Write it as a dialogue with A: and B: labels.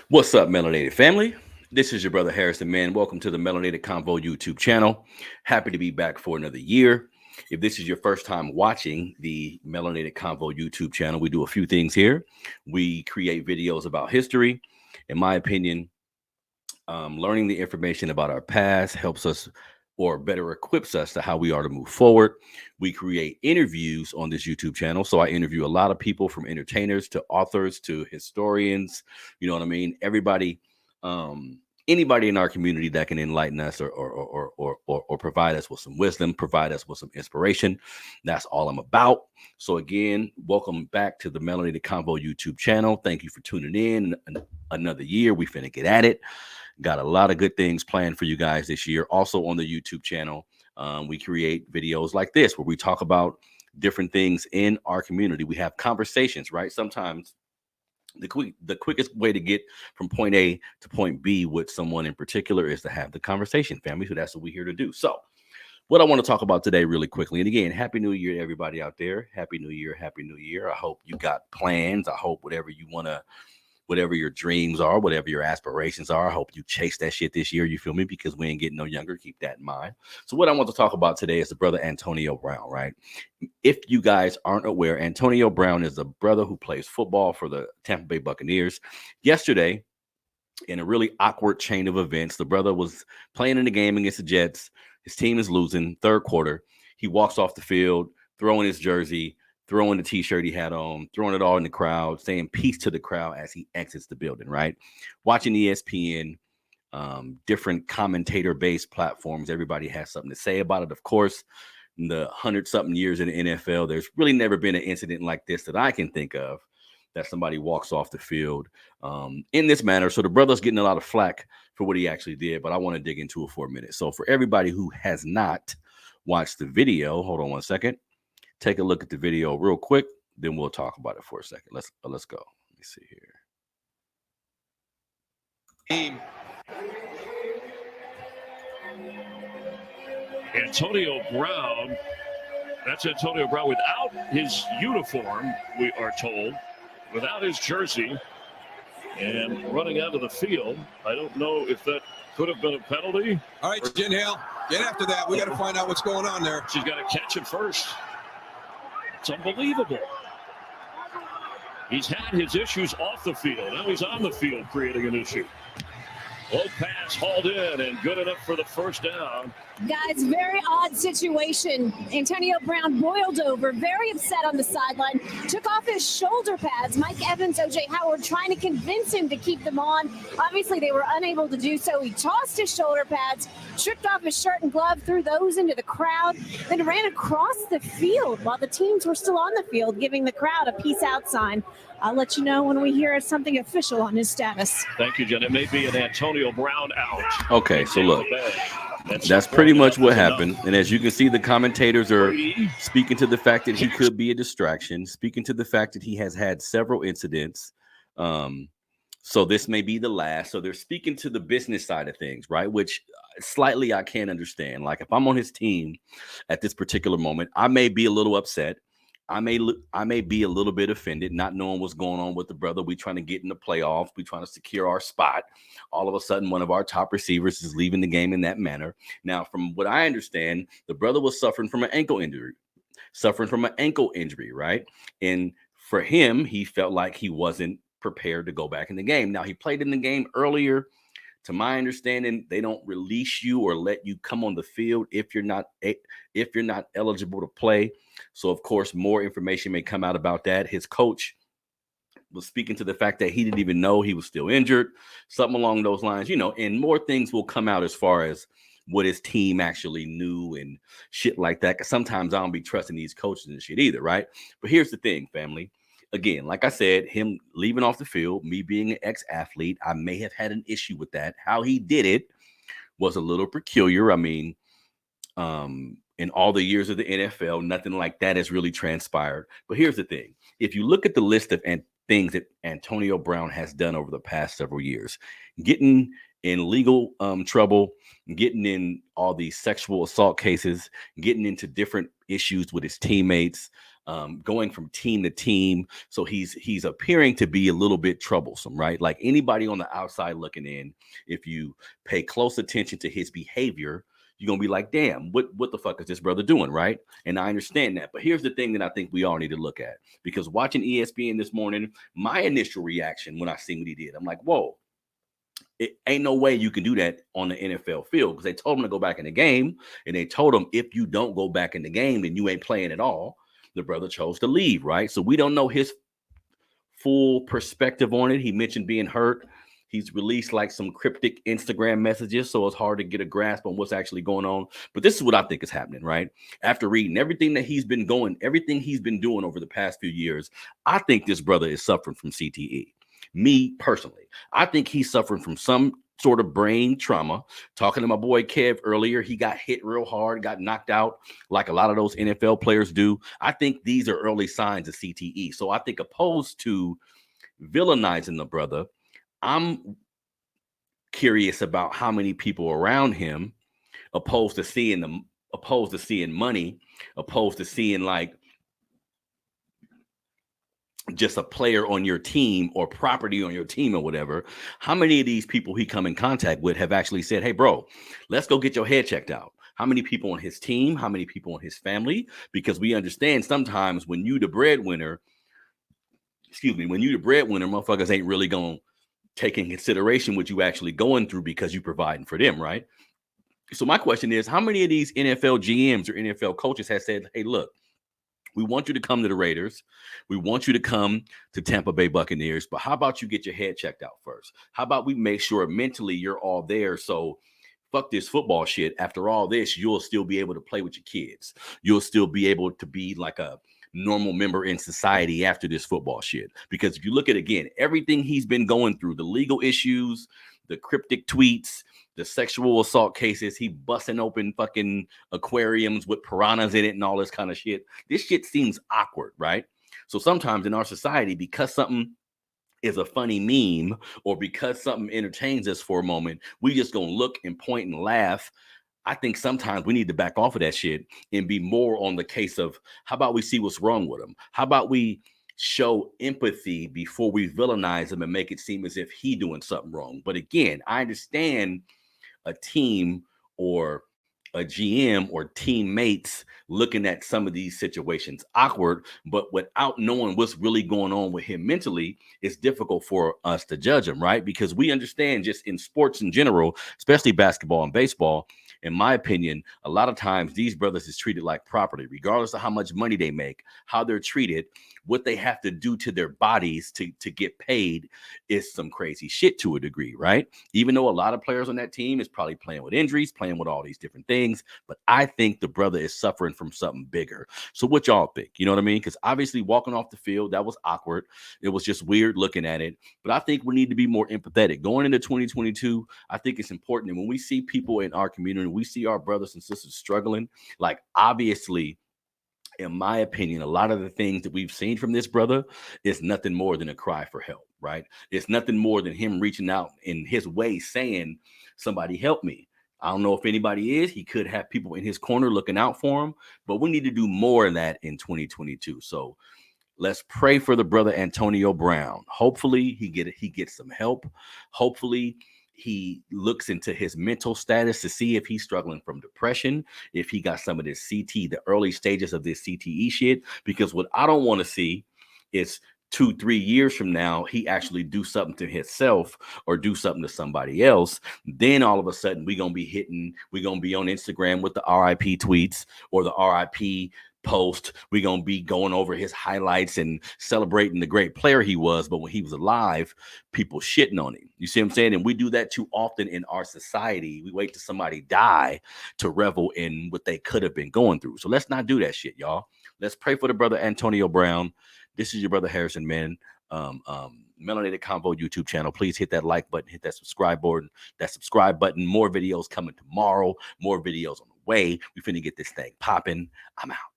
A: What's up, Melanated family? This is your brother Harrison, man. Welcome to the Melanated Convo YouTube channel. Happy to be back for another year. If this is your first time watching the Melanated Convo YouTube channel, we do a few things here. We create videos about history. In my opinion, learning the information about our past helps us or better equips us to how we are to move forward. We create interviews on this YouTube channel. So I interview a lot of people, from entertainers to authors to historians. You know what I mean? Everybody, anybody in our community that can enlighten us or provide us with some wisdom, provide us with some inspiration. That's all I'm about. So again, welcome back to the Melanated Convo YouTube channel. Thank you for tuning in. Another year, we finna get at it. Got a lot of good things planned for you guys this year. Also on the YouTube channel, we create videos like this where we talk about different things in our community. We have conversations, right? Sometimes the quickest way to get from point A to point B with someone in particular is to have the conversation, family. So that's what we're here to do. So what I want to talk about today really quickly, and again, Happy New Year to everybody out there. Happy New Year. Happy New Year. I hope you got plans. I hope whatever your dreams are, whatever your aspirations are, I hope you chase that shit this year. You feel me? Because we ain't getting no younger. Keep that in mind. So what I want to talk about today is the brother Antonio Brown, right? If you guys aren't aware, Antonio Brown is a brother who plays football for the Tampa Bay Buccaneers. Yesterday, in a really awkward chain of events, the brother was playing in the game against the Jets. His team is losing, third quarter. He walks off the field, throwing his jersey, throwing the t-shirt he had on, throwing it all in the crowd, saying peace to the crowd as he exits the building, right? Watching ESPN, different commentator-based platforms, everybody has something to say about it. Of course, in the 100-something years in the NFL, there's really never been an incident like this that I can think of, that somebody walks off the field in this manner. So the brother's getting a lot of flack for what he actually did, but I want to dig into it for a minute. So for everybody who has not watched the video, hold on one second. Take a look at the video real quick, then we'll talk about it for a second. Let's go. Let me see here.
B: Antonio Brown. That's Antonio Brown without his uniform, we are told, without his jersey, and running out of the field. I don't know if that could have been a penalty.
C: All right, Jen Hale, get after that. We got to find out what's going on there.
B: She's got to catch it first. It's unbelievable. He's had his issues off the field. Now he's on the field creating an issue. Low pass hauled in and good enough for the first down.
D: Guys, very odd situation. Antonio Brown boiled over, very upset on the sideline, took off his shoulder pads. Mike Evans, O.J. Howard trying to convince him to keep them on. Obviously, they were unable to do so. He tossed his shoulder pads, stripped off his shirt and glove, threw those into the crowd, then ran across the field while the teams were still on the field, giving the crowd a peace out sign. I'll let you know when we hear something official on his status.
B: Thank you, Jen. It may be an Antonio Brown out.
A: Okay, so look, that's pretty much what happened. And as you can see, the commentators are speaking to the fact that he could be a distraction, speaking to the fact that he has had several incidents. So this may be the last. So they're speaking to the business side of things, right? Which slightly I can't understand. Like, if I'm on his team at this particular moment, I may be a little upset. I may be a little bit offended, not knowing what's going on with the brother. We trying to get in the playoffs. We trying to secure our spot. All of a sudden, one of our top receivers is leaving the game in that manner. Now, from what I understand, the brother was suffering from an ankle injury, right? And for him, he felt like he wasn't prepared to go back in the game. Now, he played in the game earlier. To my understanding, they don't release you or let you come on the field if you're not eligible to play. So, of course, more information may come out about that. His coach was speaking to the fact that he didn't even know he was still injured, something along those lines, and more things will come out as far as what his team actually knew and shit like that. Because sometimes I don't be trusting these coaches and shit either, right? But here's the thing, family. Again, like I said, him leaving off the field, me being an ex-athlete, I may have had an issue with that. How he did it was a little peculiar. I mean, in all the years of the NFL, nothing like that has really transpired. But here's the thing. If you look at the list of things that Antonio Brown has done over the past several years, getting in legal trouble, getting in all these sexual assault cases, getting into different issues with his teammates, going from team to team. So he's appearing to be a little bit troublesome, right? Like anybody on the outside looking in, if you pay close attention to his behavior, you're gonna be like, damn, what the fuck is this brother doing, right? And I understand that. But here's the thing that I think we all need to look at, because watching ESPN this morning, my initial reaction when I seen what he did, I'm like, whoa, it ain't no way you can do that on the NFL field, because they told him to go back in the game, and they told him if you don't go back in the game, then you ain't playing at all. The brother chose to leave, right? So we don't know his full perspective on it. He mentioned being hurt. He's released like some cryptic Instagram messages, so it's hard to get a grasp on what's actually going on. But this is what I think is happening, right? After reading everything that everything he's been doing over the past few years, I think this brother is suffering from CTE. Me personally, I think he's suffering from some sort of brain trauma. Talking to my boy Kev earlier, he got hit real hard, got knocked out like a lot of those NFL players do. I think these are early signs of CTE. So I think, opposed to villainizing the brother, I'm curious about how many people around him, opposed to seeing money, opposed to seeing like just a player on your team or property on your team or whatever, how many of these people he come in contact with have actually said, hey, bro, let's go get your head checked out? How many people on his team? How many people in his family? Because we understand sometimes when you the breadwinner, motherfuckers ain't really going to take in consideration what you actually going through because you providing for them, right? So my question is, how many of these NFL GMs or NFL coaches have said, hey, look, we want you to come to the Raiders. We want you to come to Tampa Bay Buccaneers. But how about you get your head checked out first? How about we make sure mentally you're all there? So fuck this football shit. After all this, you'll still be able to play with your kids. You'll still be able to be like a normal member in society after this football shit. Because if you look at, again, everything he's been going through, the legal issues, the cryptic tweets, the sexual assault cases, he busting open fucking aquariums with piranhas in it and all this kind of shit. This shit seems awkward, right? So sometimes in our society, because something is a funny meme or because something entertains us for a moment, we just gonna look and point and laugh. I think sometimes we need to back off of that shit and be more on the case of, how about we see what's wrong with him? How about we show empathy before we villainize him and make it seem as if he doing something wrong? But again, I understand a team or a GM or teammates looking at some of these situations awkward, but without knowing what's really going on with him mentally, it's difficult for us to judge him, right? Because we understand, just in sports in general, especially basketball and baseball, in my opinion, a lot of times these brothers is treated like property, regardless of how much money they make, how they're treated, what they have to do to their bodies to get paid is some crazy shit to a degree, right? Even though a lot of players on that team is probably playing with injuries, playing with all these different things, but I think the brother is suffering from something bigger. So what y'all think? You know what I mean? Because obviously walking off the field, that was awkward. It was just weird looking at it. But I think we need to be more empathetic. Going into 2022, I think it's important that when we see people in our community, we see our brothers and sisters struggling, like obviously, in my opinion, a lot of the things that we've seen from this brother is nothing more than a cry for help, right? It's nothing more than him reaching out in his way saying, somebody help me. I don't know if anybody is. He could have people in his corner looking out for him, but we need to do more of that in 2022. So let's pray for the brother Antonio Brown. Hopefully he gets some help. Hopefully he looks into his mental status to see if he's struggling from depression, if he got some of this CT, the early stages of this CTE shit. Because what I don't want to see is 2-3 years from now, he actually do something to himself or do something to somebody else. Then all of a sudden we're going to be on Instagram with the RIP tweets or the RIP post. We're going to be going over his highlights and celebrating the great player he was. But when he was alive, people shitting on him. You see what I'm saying? And we do that too often in our society. We wait till somebody die to revel in what they could have been going through. So let's not do that shit, y'all. Let's pray for the brother Antonio Brown. This is your brother Harrison, man. Melanated Convo YouTube channel. Please hit that like button, hit that subscribe button. More videos coming tomorrow. More videos on the way. We finna get this thing popping. I'm out.